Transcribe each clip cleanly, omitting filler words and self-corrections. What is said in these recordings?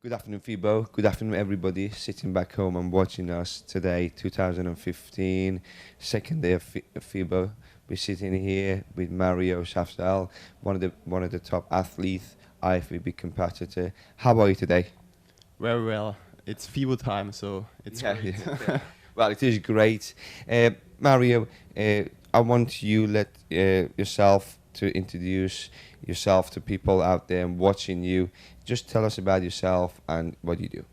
Good afternoon, FIBO. Good afternoon, everybody sitting back home and watching us today, 2015, second day of FIBO. We're sitting here with Mario SCHAFZAHL, one of the top athletes, IFBB competitor. How are you today? Very well. It's FIBO time, so it's great. Yeah. Well, it is great. Mario, I want you yourself to introduce yourself to people out there and watching you. Just tell us about yourself and what you do.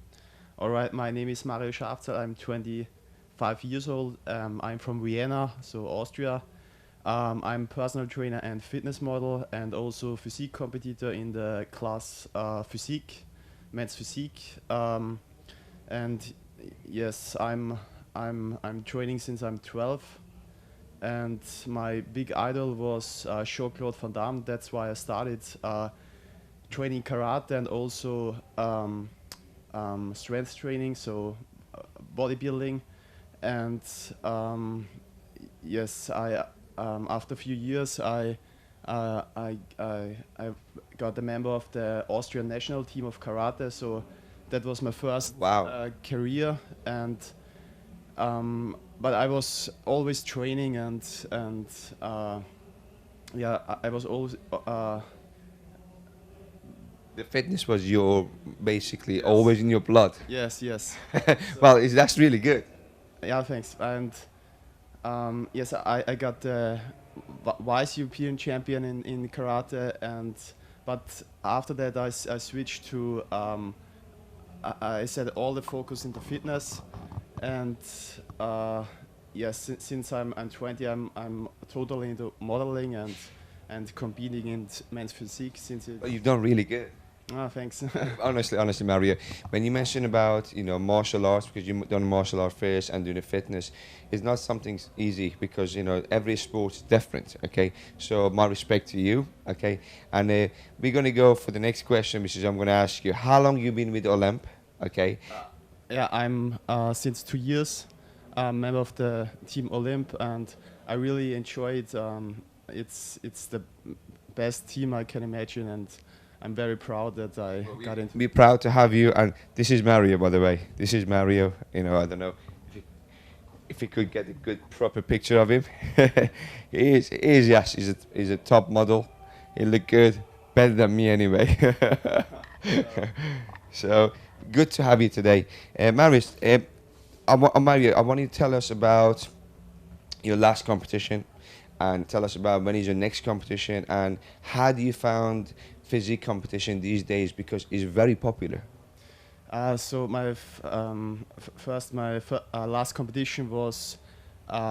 All right, my name is Mario SCHAFZAHL. I'm 25 years old. I'm from Vienna, so Austria. I'm personal trainer and fitness model, and also physique competitor in the class physique, men's physique. And yes, I'm training since I'm 12. And my big idol was Jean-Claude Van Damme. That's why I started training karate and also strength training, so bodybuilding. And yes, after a few years, I got a member of the Austrian national team of karate. So that was my first career. And but I was always training, and yeah, I was always. The fitness was basically always in your blood. Yes, yes. Well, that's really good. Yeah, thanks. And yes, I got the vice European champion in karate, but after that I switched to. I set all the focus into fitness. And yes, since I'm 20, I'm totally into modeling and competing in men's physique. Well, you've done really good. Oh, thanks. honestly, Mario, when you mention about martial arts, because you've done martial art first and doing the fitness, it's not something easy because every sport is different. Okay, so my respect to you. Okay, and we're gonna go for the next question, which is I'm gonna ask you, how long you been with Olimp? Okay. Yeah, I'm since 2 years a member of the team Olimp, and I really enjoy it. It's the best team I can imagine, and I'm very proud that I got into. We're proud to have you, and this is Mario, by the way. This is Mario. I don't know if you could get a good proper picture of him. He's a top model. He look good, better than me anyway. So. Good to have you today. Marius, Mario, I want you to tell us about your last competition and tell us about when is your next competition and how do you found physique competition these days, because it's very popular. So my last competition was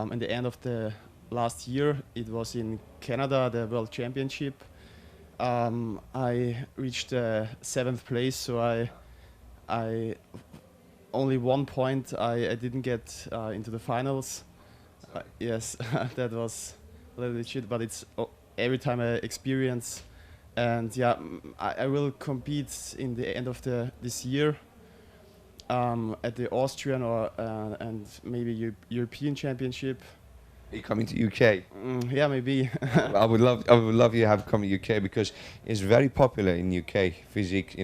in the end of the last year. It was in Canada, the World Championship. I reached 7th place, so I only 1 point. I didn't get into the finals. Yes, that was a little bit shit, but it's every time I experience. And yeah, I will compete in the end of this year at the Austrian and maybe European Championship. Are you coming to UK? Yeah, maybe. I would love you to have come to UK because it's very popular in UK physique,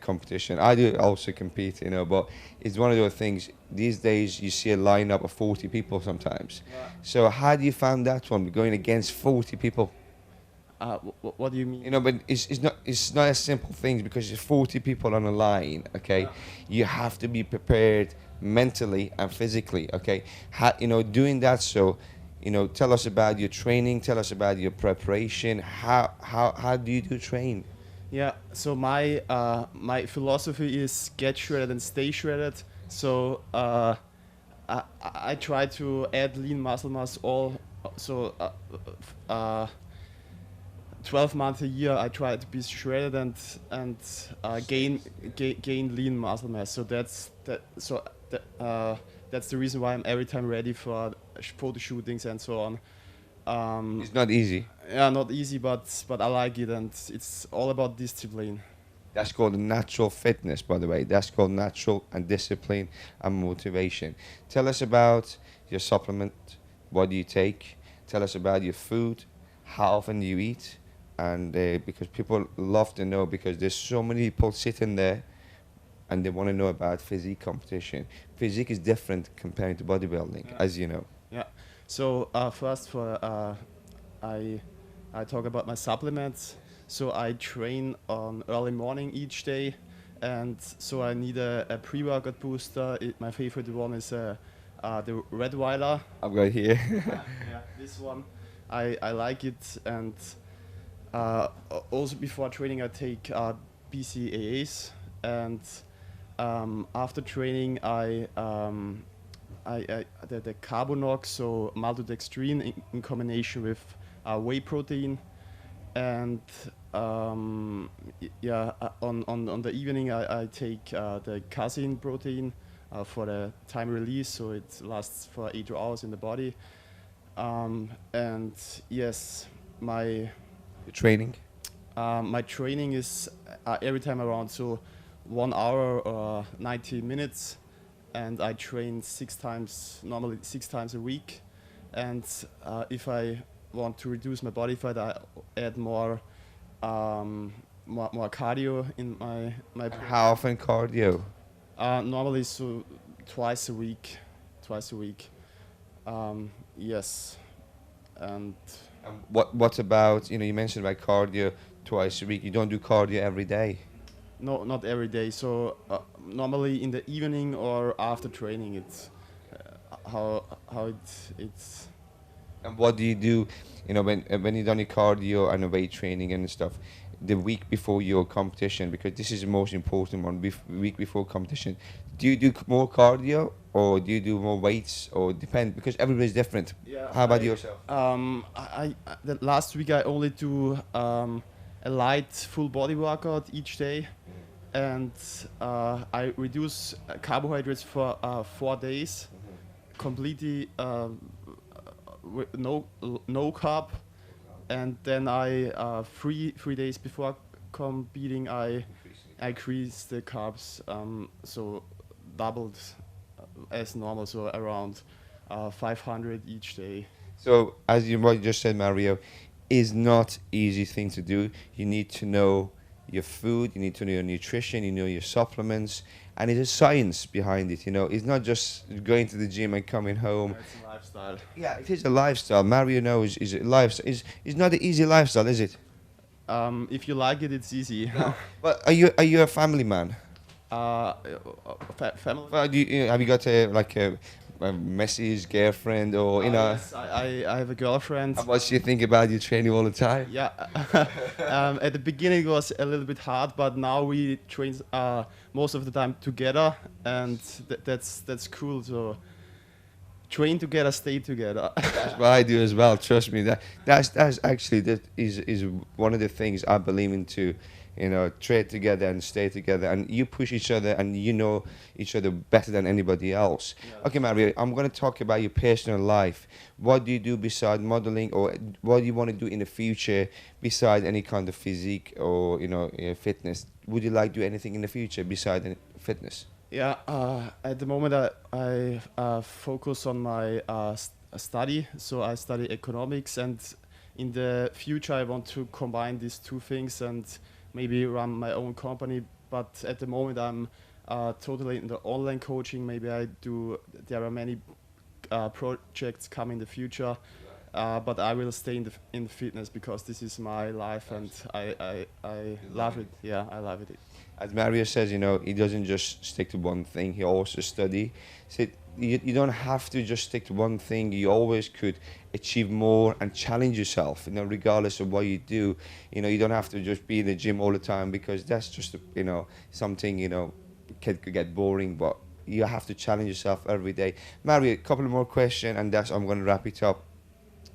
competition. I do also compete, but it's one of those things. These days you see a lineup of 40 people sometimes. Yeah. So how do you find that one, going against 40 people? What do you mean? But it's not a simple thing because there's 40 people on a line. Okay, yeah. You have to be prepared mentally and physically. Okay, doing that. So, tell us about your training. Tell us about your preparation. How do you train? Yeah. So my philosophy is get shredded and stay shredded. So I try to add lean muscle mass 12 months a year. I try to be shredded and gain lean muscle mass. So that's the reason why I'm every time ready for photo shootings and so on. It's not easy. Yeah, not easy, but I like it, and it's all about discipline. That's called natural fitness, by the way. That's called natural and discipline and motivation. Tell us about your supplement. What do you take? Tell us about your food. How often do you eat? And because people love to know, because there's so many people sitting there and they want to know about physique competition. Physique is different compared to bodybuilding, as you know. Yeah. So first, I talk about my supplements. So I train on early morning each day, and so I need a pre-workout booster. My favorite one is the Red Weiler. I've got it here. Yeah, this one. I like it, and also before training I take BCAAs, and after training the Carbonox, so maltodextrin in combination with whey protein, and on the evening I take the casein protein for the time release, so it lasts for 8 hours in the body. And yes, my Training? my training is every time around, so 1 hour or 90 minutes, and I train normally six times a week. And if I want to reduce my body fat, I add more cardio in my How often cardio? normally so twice a week. Yes. And What about, you mentioned about cardio twice a week. You don't do cardio every day? no, not every day. So normally in the evening or after training, it's how it's. And what do you do, when you done your cardio and weight training and stuff, the week before your competition, because this is the most important one, week before competition, do you do more cardio or do you do more weights, or depend, because everybody's different? Yeah. How about yourself? The last week I only do a light full body workout each day, and I reduce carbohydrates for 4 days, completely with no carb, and then I 3 days before competing I increase the carbs, so doubled as normal, so around 500 each day. So, as what you just said, Mario, is not easy thing to do. You need to know your food, you need to know your nutrition, you know your supplements, and there's a science behind it. It's not just going to the gym and coming home. It's a lifestyle. Yeah, it is a lifestyle. Mario knows is a lifestyle. Is not an easy lifestyle, is it? If you like it, it's easy. But are you a family man? Family. Well, have you got a Messi's girlfriend, or Yes, I have a girlfriend. How much do you think about you training all the time? Yeah. At the beginning it was a little bit hard, but now we train most of the time together, and that's cool. So train together, stay together. That's what I do as well. Trust me. That's actually that is one of the things I believe into. Train together and stay together, and you push each other, and you know each other better than anybody else. Yeah. Okay, Mario, I'm going to talk about your personal life. What do you do besides modeling, or what do you want to do in the future besides any kind of physique or fitness? Would you like to do anything in the future besides fitness? Yeah. At the moment I focus on my study. So I study economics, and in the future I want to combine these two things and maybe run my own company. But at the moment I'm totally in the online coaching. Maybe there are many projects coming in the future, but I will stay in the fitness because this is my life, and I love it. Yeah, I love it. As Mario says, he doesn't just stick to one thing, he also study. So you don't have to just stick to one thing. You always could achieve more and challenge yourself, regardless of what you do. You don't have to just be in the gym all the time, because that's just, something, could get boring, but you have to challenge yourself every day. Mario, a couple of more questions, and I'm going to wrap it up.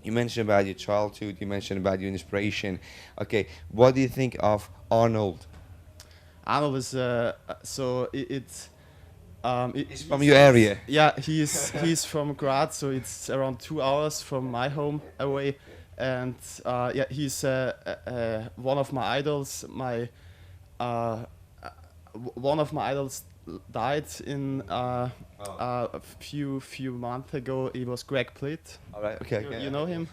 You mentioned about your childhood, you mentioned about your inspiration. Okay, what do you think of Arnold? Arnold is it's from your area? Yeah, he's from Graz, so it's around 2 hours from my home away, and he's one of my idols. One of my idols died in a few months ago. It was Greg Plitt. All right. Okay. You know him?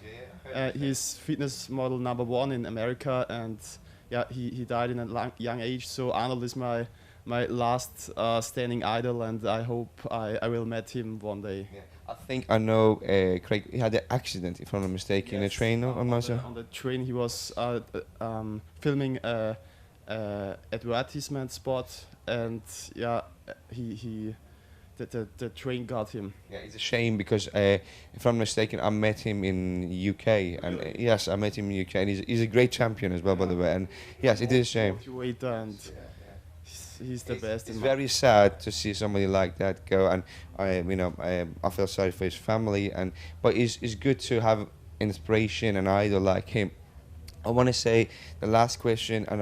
Yeah. He's fitness model #1 in America, and he died in a young age. So Arnold is my my last standing idol, and I hope I will meet him one day. Yeah. I think I know Craig. He had an accident, if I'm not mistaken, in a train. On the train, he was filming a advertisement spot, and yeah, the train got him. Yeah, it's a shame because if I'm not mistaken, I met him in UK, and yes, I met him in UK, and he's a great champion as well, by the way. And yes, it is a shame. And he's the best. It's very sad to see somebody like that go, and I feel sorry for his family. But it's good to have inspiration and idol like him. I want to say the last question, and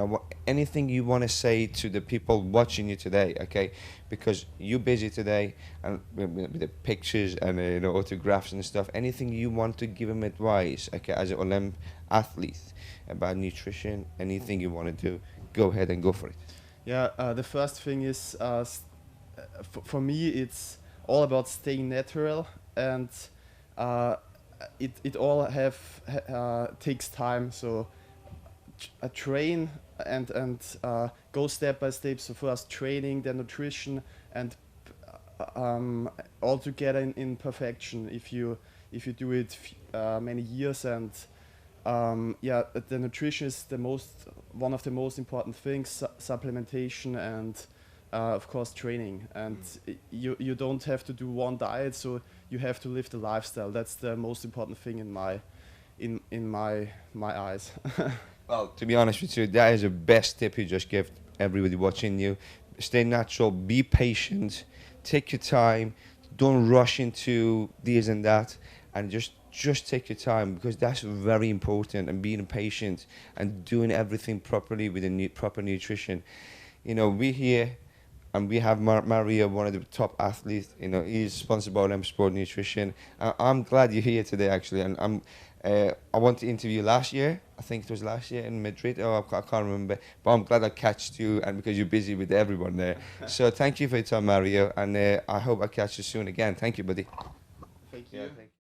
anything you want to say to the people watching you today, okay? Because you're busy today, and with the pictures and autographs and stuff. Anything you want to give them advice, okay, as an Olymp athlete about nutrition? Anything you want to do, go ahead and go for it. Yeah, the first thing is for me, it's all about staying natural, and it all takes time. So train and go step by step. So first training, then nutrition, and all together in perfection. If you do it many years, and yeah, the nutrition is one of the most important things. Supplementation and of course training, and you don't have to do one diet, so you have to live the lifestyle. That's the most important thing in my eyes. Well, to be honest with you, that is the best tip you just give everybody watching you. Stay natural, be patient, take your time, don't rush into this and that, and just take your time, because that's very important, and being patient and doing everything properly with the proper nutrition. We're here, and we have Mario, one of the top athletes. He's sponsored by Olimp Sport Nutrition. I'm glad you're here today, actually, and I want to interview you last year. I think it was last year in Madrid. I can't remember, but I'm glad I catched you, and because you're busy with everyone there. So thank you for your time, Mario, and I hope I catch you soon again. Thank you, buddy. Thank you. Yeah, thank you.